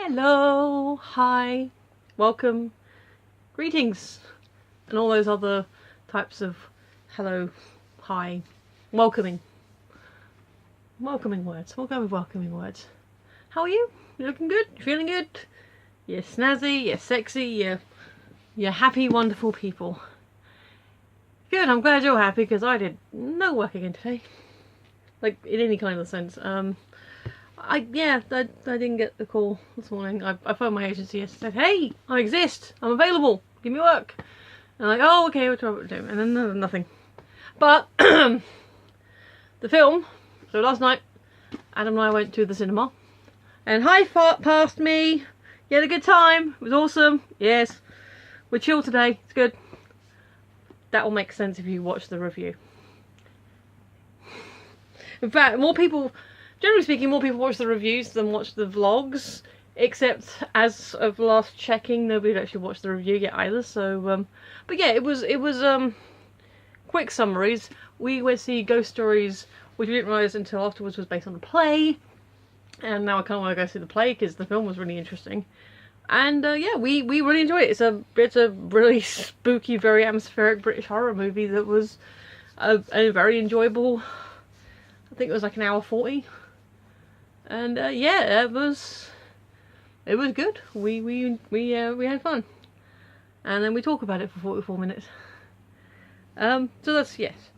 Hello, hi, welcome, greetings, and all those other types of hello, hi, welcoming words. We'll go with welcoming words. How are you? You looking good? You feeling good? You're snazzy, you're sexy, you're happy, wonderful people. Good, I'm glad you're happy because I did no work again today. Like, in any kind of sense. I didn't get the call this morning. I phoned my agency and said, hey, I exist, I'm available, give me work. And I'm like, oh, okay, what do I do? And then nothing. But, the film, so last night, Adam and I went to the cinema. And hi, past me, you had a good time, it was awesome, yes. We're chill today, it's good. That will make sense if you watch the review. In fact, generally speaking, more people watch the reviews than watch the vlogs. Except, as of last checking, nobody had actually watched the review yet either. So, but yeah, it was quick summaries. We went to see Ghost Stories, which we didn't realise until afterwards was based on a play. And now I kind of want to go see the play because the film was really interesting. And yeah, we really enjoyed it. It's a really spooky, very atmospheric British horror movie that was a very enjoyable. I think it was like an hour 40. And yeah, it was good. We had fun. And then we talk about it for 44 minutes. So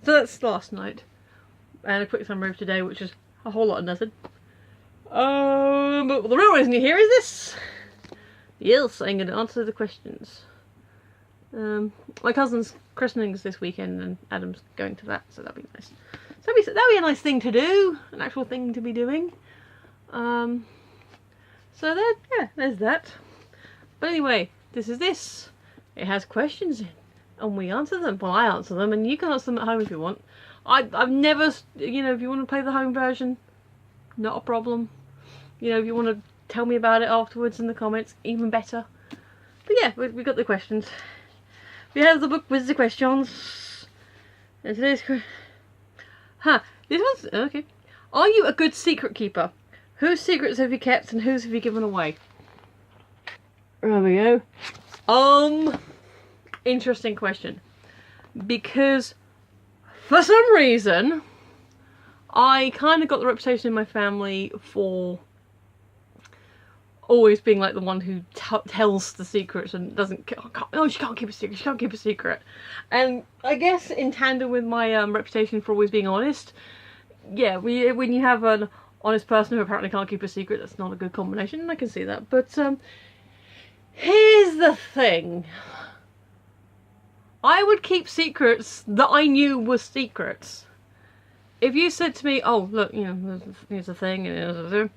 that's last night. And a quick summary of today, which is a whole lot of nothing. But the real reason you're here is this. Yes, I'm going to answer the questions. My cousin's christening's this weekend and Adam's going to that, so that'll be nice. So that'll be a nice thing to do, an actual thing to be doing. So there's that. But anyway, this is this. It has questions in, and we answer them. Well, I answer them, and you can answer them at home if you want. I've never, you know, if you want to play the home version, not a problem. You know, if you want to tell me about it afterwards in the comments, even better. But yeah, we got the questions. We have the book with the questions. And today's this one's okay. Are you a good secret keeper? Whose secrets have you kept and whose have you given away? There we go. Interesting question. Because for some reason I kind of got the reputation in my family for always being like the one who tells the secrets and doesn't. Oh, she can't keep a secret. She can't keep a secret. And I guess in tandem with my reputation for always being honest, yeah, when you have an honest person who apparently can't keep a secret, that's not a good combination. And I can see that. But here's the thing. I would keep secrets that I knew were secrets. If you said to me, "Oh, look, you know, here's a thing," and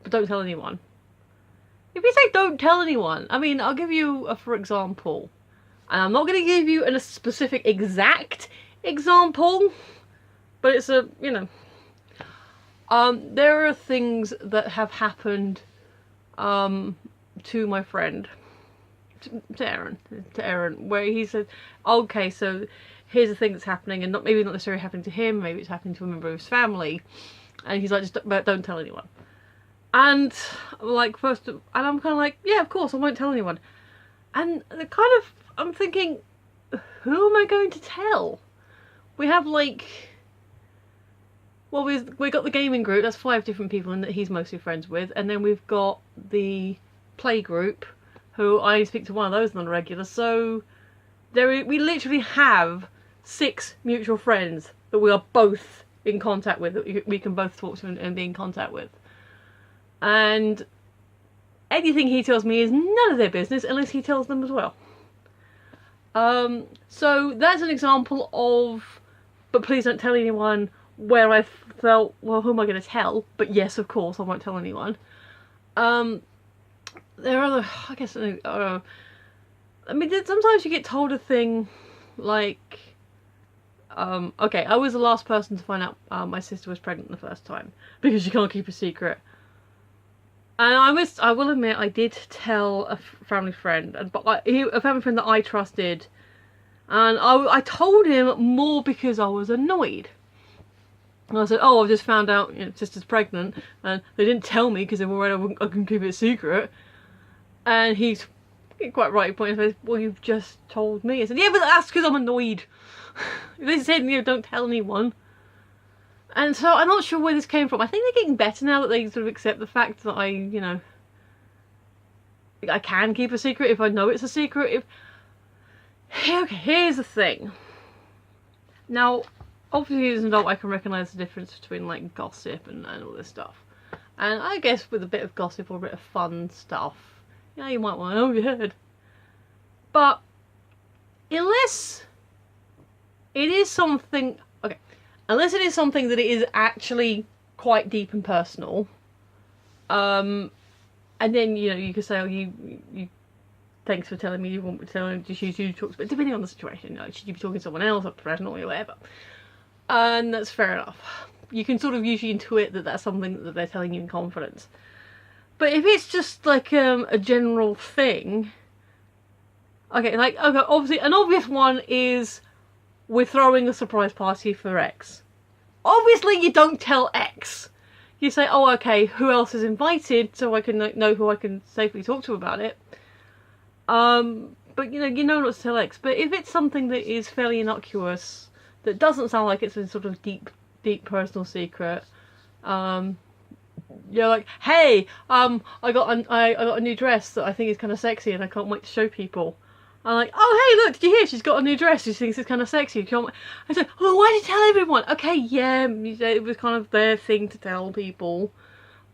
but don't tell anyone. If you say don't tell anyone, I mean, I'll give you a for example. And I'm not going to give you a specific exact example, but it's a, you know. There are things that have happened to my friend, to Aaron, where he said, okay, so here's the thing that's happening, and maybe not necessarily happening to him, maybe it's happening to a member of his family. And he's like, just don't tell anyone. And like and I'm kind of like, yeah, of course I won't tell anyone. And I'm thinking, who am I going to tell? We have like, well, we got the gaming group. That's 5 different people and that he's mostly friends with, and then we've got the play group, who I speak to one of those on the regular. So we literally have 6 mutual friends that we are both in contact with, that we can both talk to and be in contact with. And anything he tells me is none of their business unless he tells them as well. So that's an example of, but please don't tell anyone, where I felt, well, who am I going to tell? But yes, of course, I won't tell anyone. There are other, I guess, I mean, sometimes you get told a thing like, okay, I was the last person to find out my sister was pregnant the first time, because you can't keep a secret. And I will admit, I did tell a family friend, a family friend that I trusted, and I told him more because I was annoyed. And I said, oh, I've just found out, you know, sister's pregnant, and they didn't tell me because they were worried I couldn't keep it a secret. And he's quite right, pointing out, well, you've just told me. I said, yeah, but that's because I'm annoyed. They said, you know, don't tell anyone. And so I'm not sure where this came from. I think they're getting better now that they sort of accept the fact that I can keep a secret if I know it's a secret. Okay, here's the thing. Now, obviously as an adult I can recognise the difference between like gossip and all this stuff. And I guess with a bit of gossip or a bit of fun stuff, you know, you might want to know, you heard. But unless it is something, unless it is something that it is actually quite deep and personal, and then, you know, you could say, oh, you thanks for telling me, you want me to tell me, just use you to talk, but depending on the situation, you know, should you be talking to someone else, a professional, or whatever. And that's fair enough. You can sort of usually intuit that that's something that they're telling you in confidence. But if it's just like a general thing, obviously an obvious one is we're throwing a surprise party for X. Obviously you don't tell X. You say, oh, okay, who else is invited, so I can know who I can safely talk to about it. But you know not to tell X. But if it's something that is fairly innocuous, that doesn't sound like it's a sort of deep personal secret, you're like, hey, I got a new dress that I think is kind of sexy and I can't wait to show people. I'm like, oh, hey, look, did you hear? She's got a new dress. She thinks it's kind of sexy. I said, oh, why did you tell everyone? Okay, yeah, it was kind of their thing to tell people.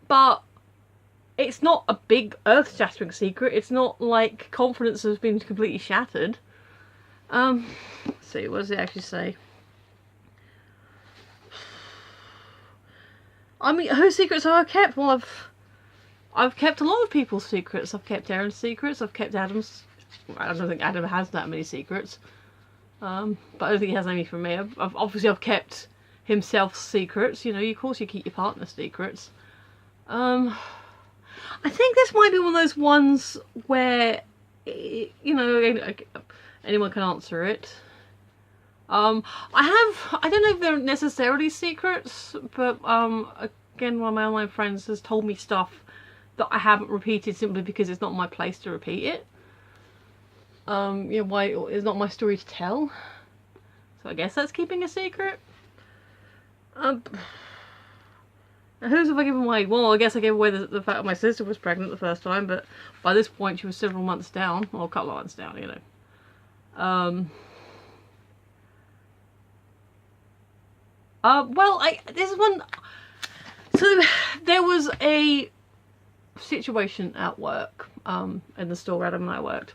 But it's not a big earth-shattering secret. It's not like confidence has been completely shattered. Let's see, what does it actually say? I mean, whose secrets have I kept? Well, I've kept a lot of people's secrets. I've kept Aaron's secrets. I've kept Adam's. I don't think Adam has that many secrets. But I don't think he has any from me. I've kept himself's secrets. You know, of course you keep your partner's secrets. I think this might be one of those ones where, you know, anyone can answer it. I don't know if they're necessarily secrets, but again, one of my online friends has told me stuff that I haven't repeated simply because it's not my place to repeat it. You know, why it's not my story to tell. So I guess that's keeping a secret. Whose have I given away? Well, I guess I gave away the fact that my sister was pregnant the first time, but by this point she was several months down, or a couple of months down, you know. Well, this is one. So there was a situation at work, in the store Adam and I worked,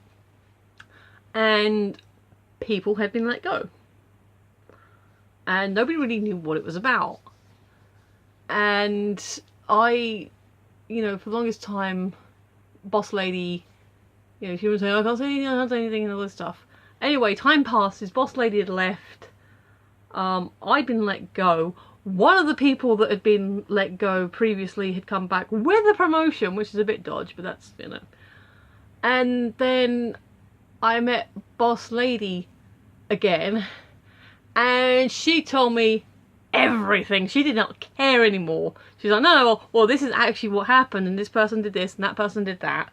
and people had been let go, and nobody really knew what it was about. And I, you know, for the longest time, boss lady, you know, she would say, oh, I can't say anything, I can't say anything, and all this stuff. Anyway, time passes, boss lady had left, I'd been let go. One of the people that had been let go previously had come back with a promotion, which is a bit dodge, but that's, you know. And then I met boss lady again, and she told me everything. She did not care anymore. She's like, no, well, this is actually what happened, and this person did this, and that person did that.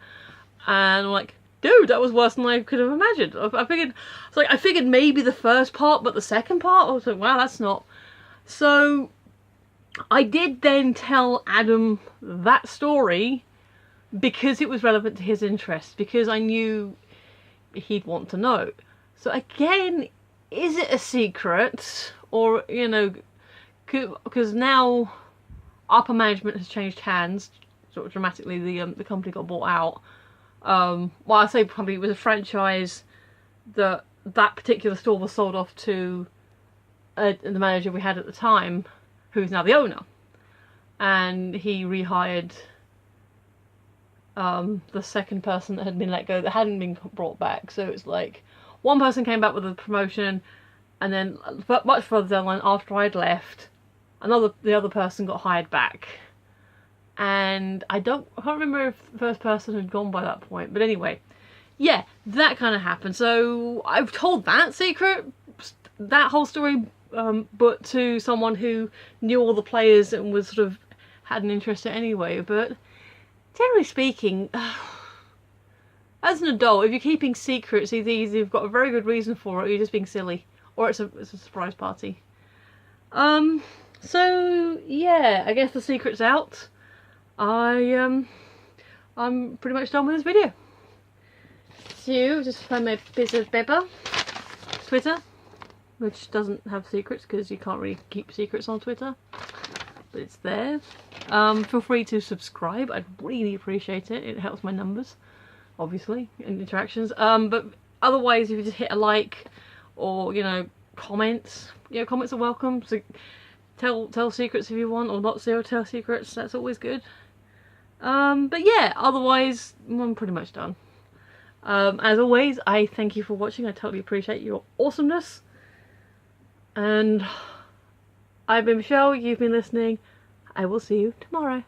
And I'm like, dude, that was worse than I could have imagined. I figured maybe the first part, but the second part, I was like, wow, that's not. So I did then tell Adam that story because it was relevant to his interests, because I knew he'd want to know. So again, is it a secret? Or, you know, because now upper management has changed hands sort of dramatically. The company got bought out. Well, I say company, it was a franchise that particular store was sold off to the manager we had at the time, who's now the owner, and he rehired the second person that had been let go that hadn't been brought back. So it's like one person came back with a promotion, and then much further down the line, after I'd left, the other person got hired back. And I can't remember if the first person had gone by that point, but anyway, yeah, that kind of happened. So I've told that secret, that whole story but to someone who knew all the players and was sort of had an interest in it anyway. But generally speaking, as an adult, if you're keeping secrets, either you've got a very good reason for it, or you're just being silly, or it's a surprise party. So yeah, I guess the secret's out. I'm pretty much done with this video. So just find my bit of paper. Twitter, which doesn't have secrets because you can't really keep secrets on Twitter, but it's there. Feel free to subscribe. I'd really appreciate it. It helps my numbers, obviously, and interactions. But otherwise, if you just hit a like, or comments, comments are welcome. So tell secrets if you want, or not tell secrets. That's always good. But yeah, otherwise I'm pretty much done. As always, I thank you for watching. I totally appreciate your awesomeness. And I've been Michelle, you've been listening. I will see you tomorrow.